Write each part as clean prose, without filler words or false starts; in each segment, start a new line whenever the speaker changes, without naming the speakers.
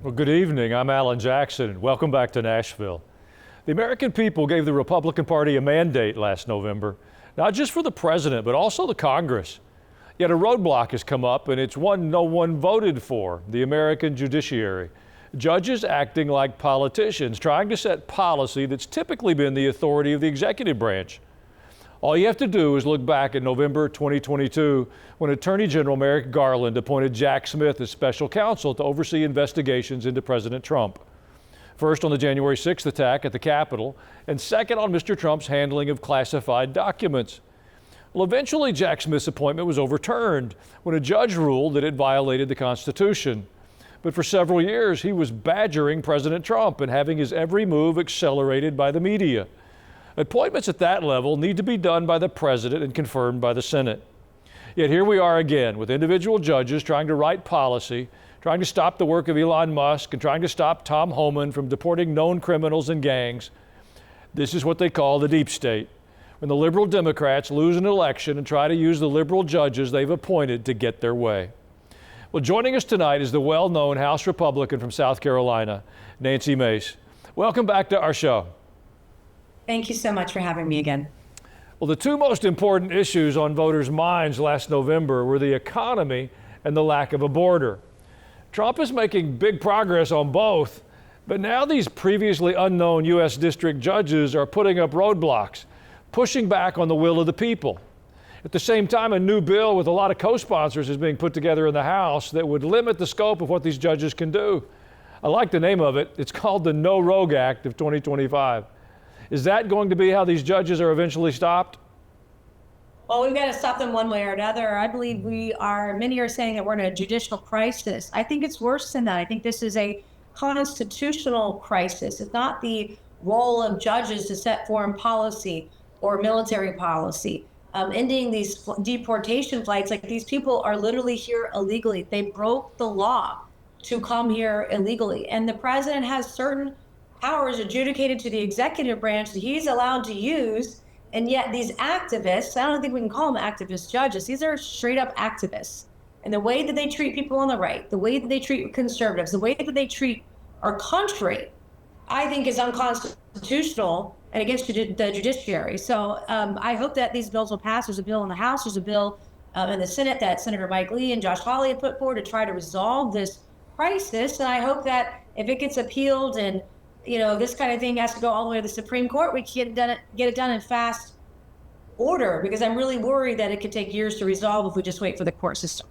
Well, good evening. I'm Alan Jackson. Welcome back to Nashville. The American people gave the Republican Party a mandate last November, not just for the president, but also the Congress. Yet a roadblock has come up, and it's one no one voted for, the American judiciary. Judges acting like politicians, trying to set policy that's typically been the authority of the executive branch. All you have to do is look back at November 2022, when Attorney General Merrick Garland appointed Jack Smith as special counsel to oversee investigations into President Trump. First on the January 6th attack at the Capitol, and second on Mr. Trump's handling of classified documents. Well, eventually Jack Smith's appointment was overturned when a judge ruled that it violated the Constitution. But for several years, he was badgering President Trump and having his every move accelerated by the media. Appointments at that level need to be done by the president and confirmed by the Senate. Yet here we are again with individual judges trying to write policy, trying to stop the work of Elon Musk, and trying to stop Tom Homan from deporting known criminals and gangs. This is what they call the deep state, when the liberal Democrats lose an election and try to use the liberal judges they've appointed to get their way. Well, joining us tonight is the well-known House Republican from South Carolina, Nancy Mace. Welcome back to our show.
Thank you so much for having me again.
Well, the two most important issues on voters' minds last November were the economy and the lack of a border. Trump is making big progress on both, but now these previously unknown U.S. district judges are putting up roadblocks, pushing back on the will of the people. At the same time, a new bill with a lot of co-sponsors is being put together in the House that would limit the scope of what these judges can do. I like the name of it. It's called the No Rogue Act of 2025. Is that going to be how these judges are eventually stopped?
Well, we've got to stop them one way or another. I believe many are saying that we're in a judicial crisis. I think it's worse than that. I think this is a constitutional crisis. It's not the role of judges to set foreign policy or military policy. Ending these deportation flights, like these people are literally here illegally. They broke the law to come here illegally. And the president has certain powers adjudicated to the executive branch that he's allowed to use. And yet these activists, I don't think we can call them activist judges. These are straight up activists. And the way that they treat people on the right, the way that they treat conservatives, the way that they treat our country, I think is unconstitutional and against the judiciary. So I hope that these bills will pass. There's a bill in the House, there's a bill in the Senate that Senator Mike Lee and Josh Hawley have put forward to try to resolve this crisis. And I hope that if it gets appealed and this kind of thing has to go all the way to the Supreme Court, we can get it done in fast order, because I'm really worried that it could take years to resolve if we just wait for the court system.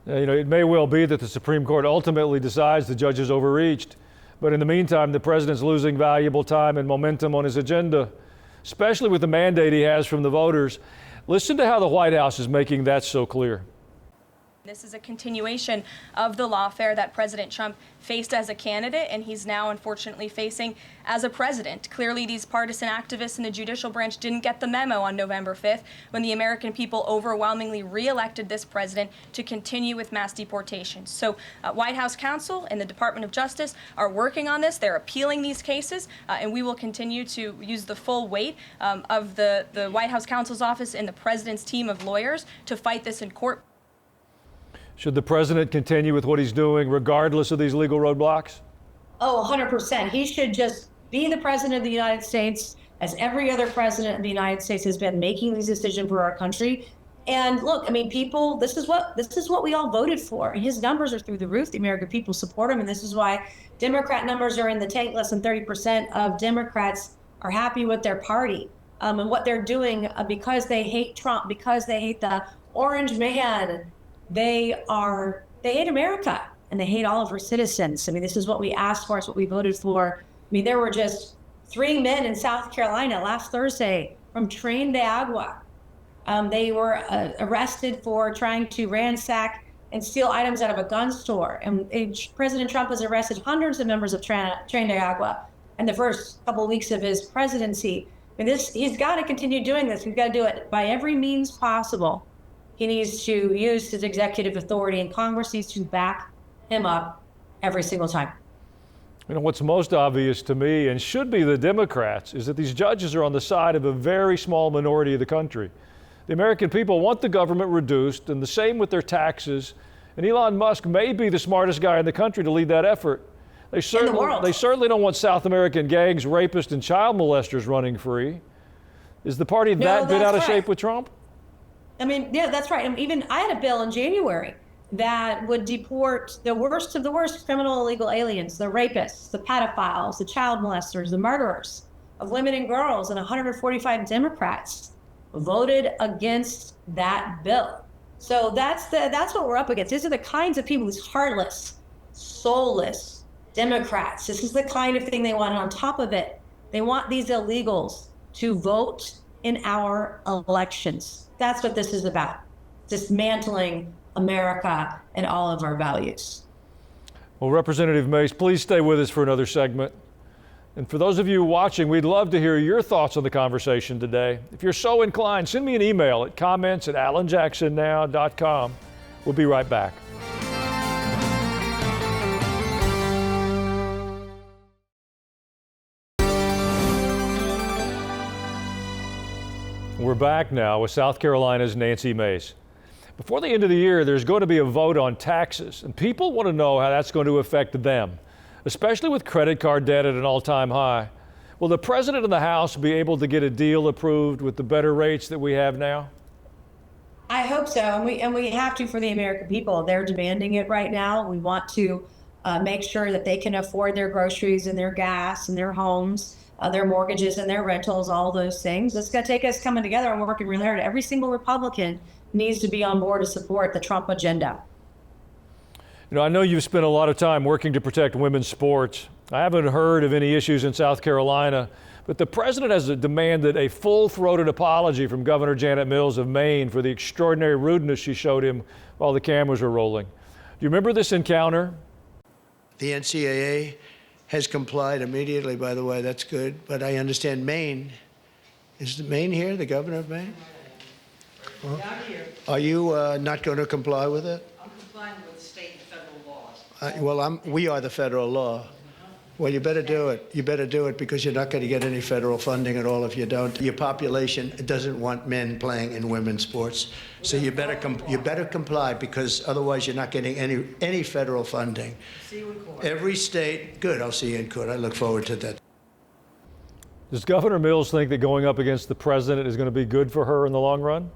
It may well be that the Supreme Court ultimately decides the judges overreached. But in the meantime, the president's losing valuable time and momentum on his agenda, especially with the mandate he has from the voters. Listen to how the White House is making that so clear.
This is a continuation of the lawfare that President Trump faced as a candidate, and he's now unfortunately facing as a president. Clearly, these partisan activists in the judicial branch didn't get the memo on November 5th when the American people overwhelmingly re-elected this president to continue with mass deportations. So White House counsel and the Department of Justice are working on this. They're appealing these cases, and we will continue to use the full weight of the White House counsel's office and the president's team of lawyers to fight this in court.
Should the president continue with what he's doing regardless of these legal roadblocks?
Oh, 100%. He should just be the president of the United States, as every other president of the United States has been, making these decisions for our country. And look, I mean, people, this is what we all voted for. And his numbers are through the roof. The American people support him. And this is why Democrat numbers are in the tank. Less than 30% of Democrats are happy with their party and what they're doing because they hate Trump, because they hate the orange man. They hate America, and they hate all of her citizens. I mean, this is what we asked for. It's what we voted for. I mean, there were just 3 men in South Carolina last Thursday from Tren de Agua. They were arrested for trying to ransack and steal items out of a gun store. And President Trump has arrested hundreds of members of Tren de Agua in the first couple of weeks of his presidency. And he's got to continue doing this. We've got to do it by every means possible. He needs to use his executive authority, and Congress needs to back him up every single time.
What's most obvious to me, and should be the Democrats, is that these judges are on the side of a very small minority of the country. The American people want the government reduced, and the same with their taxes. And Elon Musk may be the smartest guy in the country to lead that effort. They
in the world.
certainly don't want South American gangs, rapists, and child molesters running free. Is the party that bit out of shape with Trump?
I mean, yeah, that's right. And even I had a bill in January that would deport the worst of the worst criminal illegal aliens, the rapists, the pedophiles, the child molesters, the murderers of women and girls, and 145 Democrats voted against that bill. So that's what we're up against. These are the kinds of people, these heartless, soulless Democrats. This is the kind of thing they want. And on top of it, they want these illegals to vote in our elections. That's what this is about, dismantling America and all of our values.
Well, Representative Mace, please stay with us for another segment. And for those of you watching, we'd love to hear your thoughts on the conversation today. If you're so inclined, send me an email at comments@alanjacksonnow.com. We'll be right back. We're back now with South Carolina's Nancy Mace. Before the end of the year, there's going to be a vote on taxes, and people want to know how that's going to affect them, especially with credit card debt at an all-time high. Will the president and the House be able to get a deal approved with the better rates that we have now?
I hope so, and we have to for the American people. They're demanding it right now. We want to make sure that they can afford their groceries and their gas and their homes, their mortgages and their rentals, all those things. It's going to take us coming together and working really hard. Every single Republican needs to be on board to support the Trump agenda.
You know, I know you've spent a lot of time working to protect women's sports. I haven't heard of any issues in South Carolina, but the president has demanded a full-throated apology from Governor Janet Mills of Maine for the extraordinary rudeness she showed him while the cameras were rolling. Do you remember this encounter?
The NCAA has complied immediately, by the way. That's good. But I understand Maine. Is Maine here, the governor of Maine? Well, are you not going to comply with it?
I'm complying with state and federal laws.
We are the federal law. Well, you better do it. You better do it because you're not going to get any federal funding at all if you don't. Your population doesn't want men playing in women's sports, so you better comply because otherwise you're not getting any federal funding.
See you in court.
Every state, good. I'll see you in court. I look forward to that.
Does Governor Mills think that going up against the president is going to be good for her in the long run?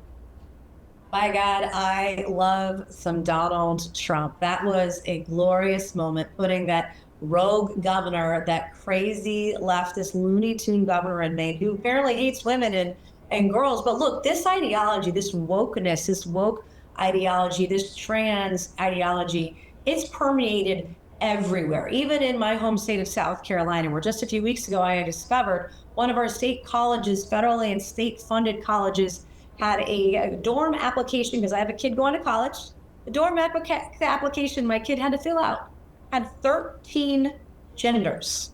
By God, I love some Donald Trump. That was a glorious moment, putting that rogue governor, that crazy leftist Looney Tune governor in Maine, who apparently hates women and girls. But look, this ideology, this wokeness, this woke ideology, this trans ideology, it's permeated everywhere, even in my home state of South Carolina, where just a few weeks ago I discovered one of our state colleges, federally and state-funded colleges, had a dorm application, because I have a kid going to college. The dorm application my kid had to fill out had 13 genders.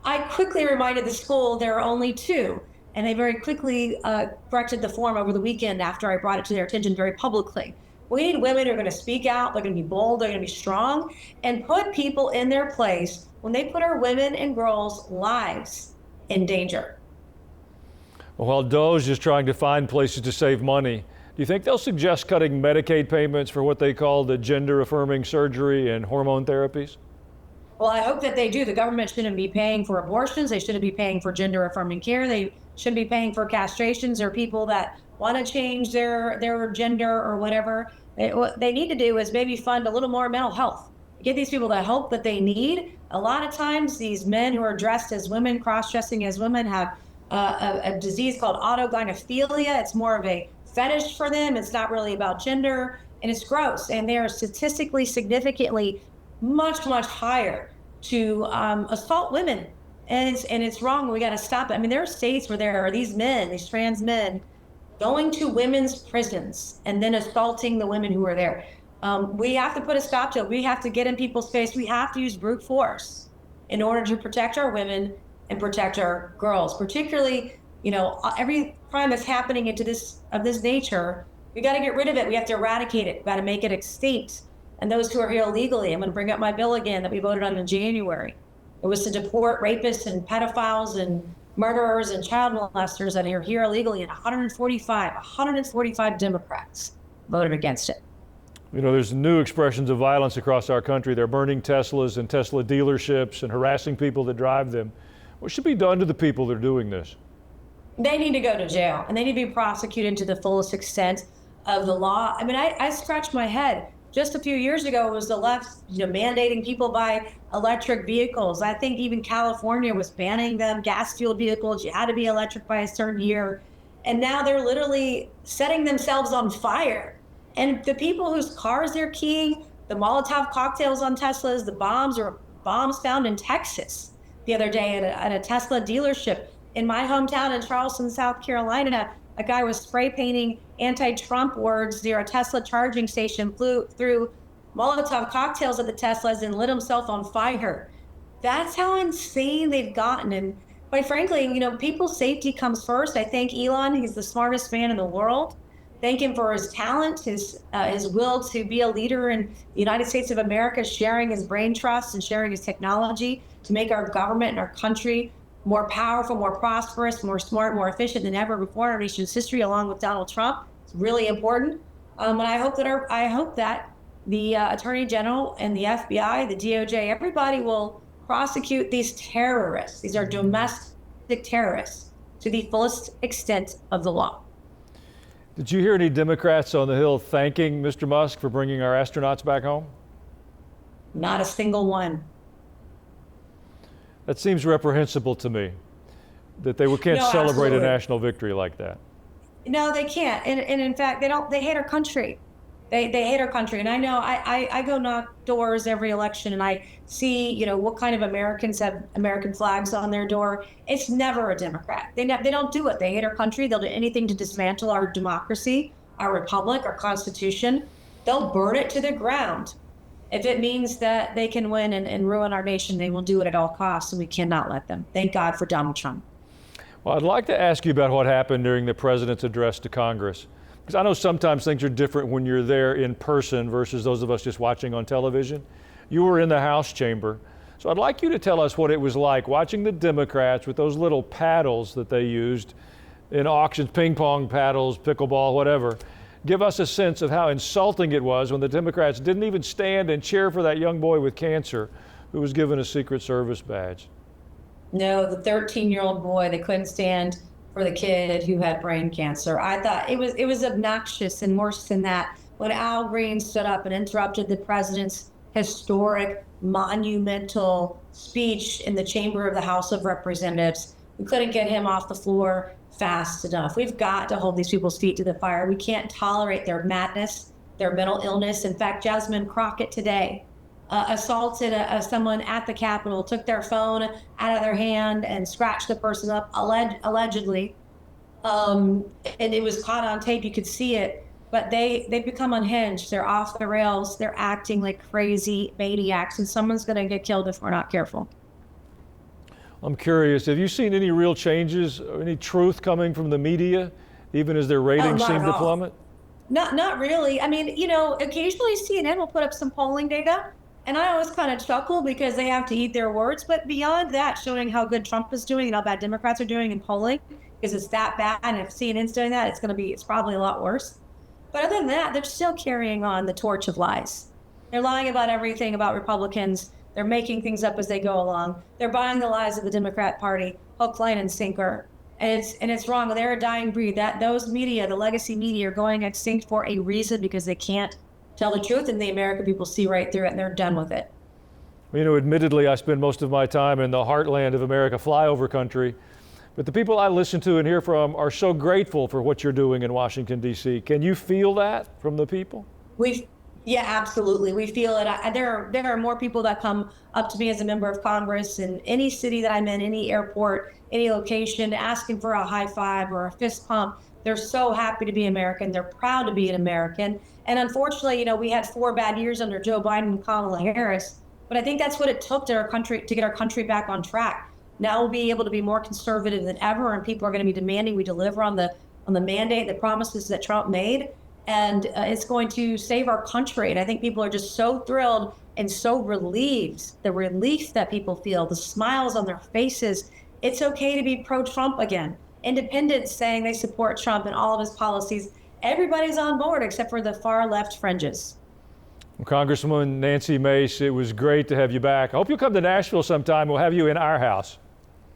I quickly reminded the school there are only 2, and they very quickly corrected the form over the weekend after I brought it to their attention very publicly. We need women who are going to speak out, they're going to be bold, they're going to be strong, and put people in their place when they put our women and girls' lives in danger.
Well, while DOJ is trying to find places to save money, do you think they'll suggest cutting Medicaid payments for what they call the gender-affirming surgery and hormone therapies?
Well, I hope that they do. The government shouldn't be paying for abortions. They shouldn't be paying for gender-affirming care. They shouldn't be paying for castrations or people that want to change their gender or whatever. What they need to do is maybe fund a little more mental health. Give these people the help that they need. A lot of times, these men who are dressed as women, cross-dressing as women, have a disease called autogynephilia. It's more of a fetish for them. It's not really about gender, and it's gross. And they are statistically significantly much, much higher to assault women. And it's wrong. We got to stop it. I mean, there are states where there are these men, these trans men, going to women's prisons and then assaulting the women who are there. We have to put a stop to it. We have to get in people's face. We have to use brute force in order to protect our women and protect our girls. Particularly, every crime that's happening of this nature, we got to get rid of it. We have to eradicate it. We got to make it extinct. And those who are here illegally, I'm going to bring up my bill again that we voted on in January. It was to deport rapists and pedophiles and murderers and child molesters that are here illegally, and 145 Democrats voted against it.
You know, there's new expressions of violence across our country. They're burning Teslas and Tesla dealerships and harassing people that drive them. What should be done to the people that are doing this?
They need to go to jail, and they need to be prosecuted to the fullest extent of the law. I mean, I scratched my head. Just a few years ago, it was the left, mandating people buy electric vehicles. I think even California was banning them, gas-fueled vehicles. You had to be electric by a certain year. And now they're literally setting themselves on fire. And the people whose cars they're keying, the Molotov cocktails on Teslas, the bombs found in Texas the other day at a Tesla dealership. In my hometown in Charleston, South Carolina, a guy was spray painting anti-Trump words near a Tesla charging station, threw Molotov cocktails at the Teslas and lit himself on fire. That's how insane they've gotten. And quite frankly, people's safety comes first. I thank Elon. He's the smartest man in the world. Thank him for his talent, his will to be a leader in the United States of America, sharing his brain trust and sharing his technology to make our government and our country more powerful, more prosperous, more smart, more efficient than ever before in our nation's history, along with Donald Trump. It's really important. And I hope that the Attorney General and the FBI, the DOJ, everybody will prosecute these terrorists. These are domestic terrorists to the fullest extent of the law.
Did you hear any Democrats on the Hill thanking Mr. Musk for bringing our astronauts back home?
Not a single one.
That seems reprehensible to me, that they can't
No,
celebrate
absolutely.
a national victory like that.
No, they can't. And in fact, they hate our country. They hate our country. And I know I go knock doors every election and I see, what kind of Americans have American flags on their door. It's never a Democrat. They don't do it. They hate our country. They'll do anything to dismantle our democracy, our republic, our Constitution. They'll burn it to the ground. If it means that they can win and ruin our nation, they will do it at all costs, and we cannot let them. Thank God for Donald Trump.
Well, I'd like to ask you about what happened during the president's address to Congress, because I know sometimes things are different when you're there in person versus those of us just watching on television. You were in the House chamber, so I'd like you to tell us what it was like watching the Democrats with those little paddles that they used in auctions, ping pong paddles, pickleball, whatever. Give us a sense of how insulting it was when the Democrats didn't even stand and cheer for that young boy with cancer who was given a Secret Service badge.
No, the 13-year-old boy, they couldn't stand for the kid who had brain cancer. I thought it was obnoxious, and worse than that, when Al Green stood up and interrupted the president's historic, monumental speech in the chamber of the House of Representatives. We couldn't get him off the floor fast enough. We've got to hold these people's feet to the fire. We can't tolerate their madness, their mental illness. In fact, Jasmine Crockett today assaulted someone at the Capitol, took their phone out of their hand and scratched the person up, allegedly. And it was caught on tape. You could see it. But they've become unhinged. They're off the rails. They're acting like crazy maniacs, and someone's going to get killed if we're not careful.
I'm curious, have you seen any real changes, or any truth coming from the media, even as their ratings
not
seem
at
to
all.
plummet?
Not really. I mean, occasionally CNN will put up some polling data, and I always kind of chuckle because they have to eat their words. But beyond that, showing how good Trump is doing and how bad Democrats are doing in polling, because it's that bad, and if CNN's doing that, it's probably a lot worse. But other than that, they're still carrying on the torch of lies. They're lying about everything about Republicans. They're making things up as they go along. They're buying the lies of the Democrat Party, hook, line, and sinker. And it's wrong. They're a dying breed. Those media, the legacy media, are going extinct for a reason, because they can't tell the truth, and the American people see right through it, and they're done with it.
Admittedly, I spend most of my time in the heartland of America, flyover country. But the people I listen to and hear from are so grateful for what you're doing in Washington, D.C. Can you feel that from the people?
Yeah, absolutely. We feel it. There are more people that come up to me as a member of Congress in any city that I'm in, any airport, any location, asking for a high five or a fist pump. They're so happy to be American. They're proud to be an American. And unfortunately, we had 4 bad years under Joe Biden and Kamala Harris. But I think that's what it took to get our country back on track. Now we'll be able to be more conservative than ever, and people are going to be demanding we deliver on the mandate, the promises that Trump made. And it's going to save our country. And I think people are just so thrilled and so relieved, the relief that people feel, the smiles on their faces. It's okay to be pro-Trump again. Independents saying they support Trump and all of his policies. Everybody's on board except for the far left fringes.
Congresswoman Nancy Mace, it was great to have you back. I hope you'll come to Nashville sometime. We'll have you in our house.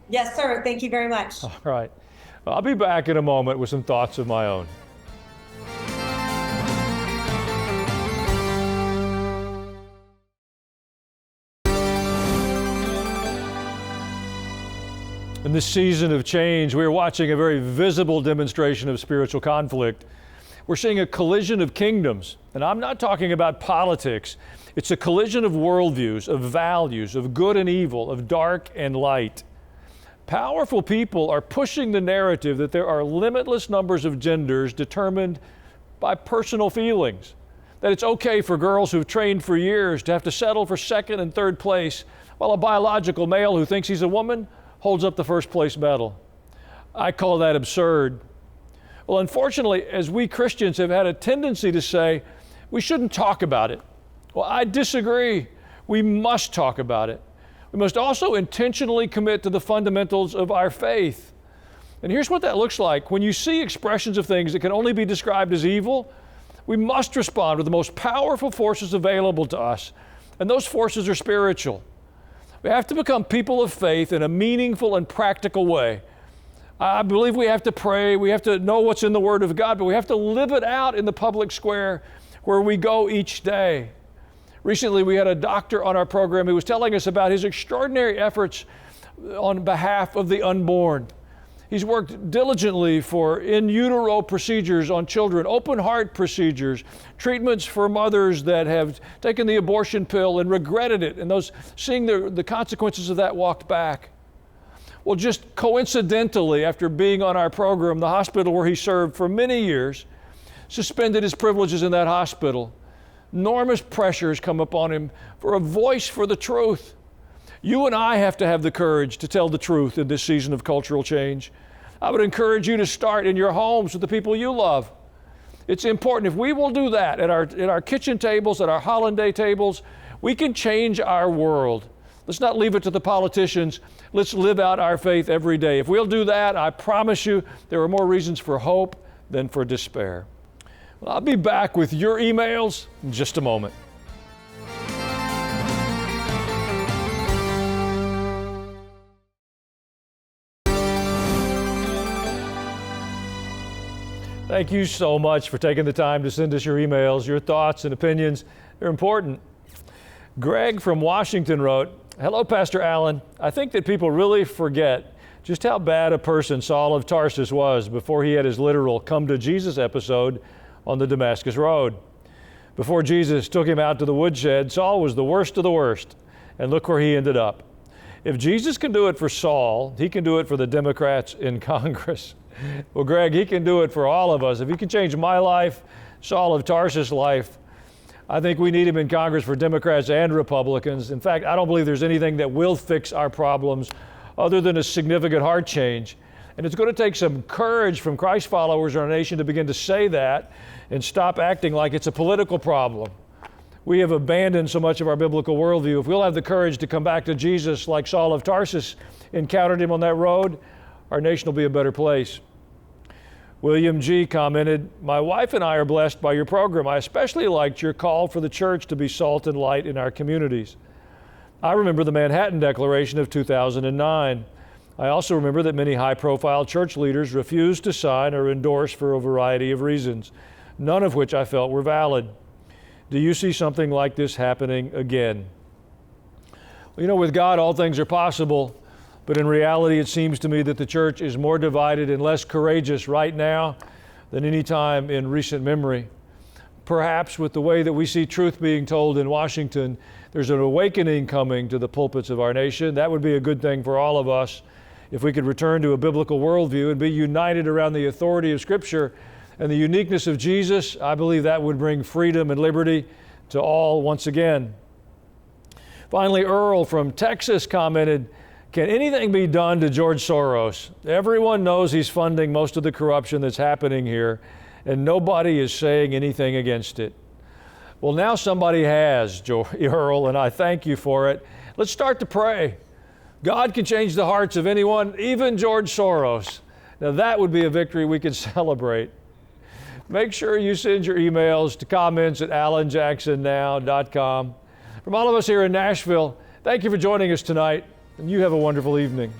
Yes, sir. Thank you very much.
All right. I'll be back in a moment with some thoughts of my own. In this season of change, we are watching a very visible demonstration of spiritual conflict. We're seeing a collision of kingdoms, and I'm not talking about politics. It's a collision of worldviews, of values, of good and evil, of dark and light. Powerful people are pushing the narrative that there are limitless numbers of genders determined by personal feelings, that it's okay for girls who've trained for years to have to settle for second and third place, while a biological male who thinks he's a woman holds up the first place medal. I call that absurd. Well, unfortunately, as we Christians have had a tendency to say, we shouldn't talk about it. Well, I disagree. We must talk about it. We must also intentionally commit to the fundamentals of our faith. And here's what that looks like. When you see expressions of things that can only be described as evil, we must respond with the most powerful forces available to us. And those forces are spiritual. We have to become people of faith in a meaningful and practical way. I believe we have to pray, we have to know what's in the Word of God, but we have to live it out in the public square where we go each day. Recently, we had a doctor on our program who was telling us about his extraordinary efforts on behalf of the unborn. He's worked diligently for in utero procedures on children, open heart procedures, treatments for mothers that have taken the abortion pill and regretted it, and those seeing the consequences of that walked back. Well, just coincidentally, after being on our program, the hospital where he served for many years suspended his privileges in that hospital. Enormous pressures come upon him for a voice for the truth. You and I have to have the courage to tell the truth in this season of cultural change. I would encourage you to start in your homes with the people you love. It's important. If we will do that at our kitchen tables, at our holiday tables, we can change our world. Let's not leave it to the politicians. Let's live out our faith every day. If we'll do that, I promise you there are more reasons for hope than for despair. Well, I'll be back with your emails in just a moment. Thank you so much for taking the time to send us your emails. Your thoughts and opinions, they're important. Greg from Washington wrote, "Hello, Pastor Allen. I think that people really forget just how bad a person Saul of Tarsus was before he had his literal come to Jesus episode on the Damascus Road. Before Jesus took him out to the woodshed, Saul was the worst of the worst, and look where he ended up. If Jesus can do it for Saul, he can do it for the Democrats in Congress. Well, Greg, he can do it for all of us. If he can change my life, Saul of Tarsus' life, I think we need him in Congress for Democrats and Republicans. In fact, I don't believe there's anything that will fix our problems other than a significant heart change. And it's going to take some courage from Christ followers in our nation to begin to say that and stop acting like it's a political problem. We have abandoned so much of our biblical worldview. If we'll have the courage to come back to Jesus like Saul of Tarsus encountered him on that road, our nation will be a better place." William G. commented, "My wife and I are blessed by your program. I especially liked your call for the church to be salt and light in our communities. I remember the Manhattan Declaration of 2009. I also remember that many high-profile church leaders refused to sign or endorse for a variety of reasons, none of which I felt were valid. Do you see something like this happening again?" Well, you know, with God, all things are possible. But in reality, it seems to me that the church is more divided and less courageous right now than any time in recent memory. Perhaps with the way that we see truth being told in Washington, there's an awakening coming to the pulpits of our nation. That would be a good thing for all of us if we could return to a biblical worldview and be united around the authority of Scripture and the uniqueness of Jesus. I believe that would bring freedom and liberty to all once again. Finally, Earl from Texas commented, "Can anything be done to George Soros? Everyone knows he's funding most of the corruption that's happening here, and nobody is saying anything against it." Well, now somebody has, Earl, and I thank you for it. Let's start to pray. God can change the hearts of anyone, even George Soros. Now that would be a victory we could celebrate. Make sure you send your emails to comments@alanjacksonnow.com. From all of us here in Nashville, thank you for joining us tonight, and you have a wonderful evening.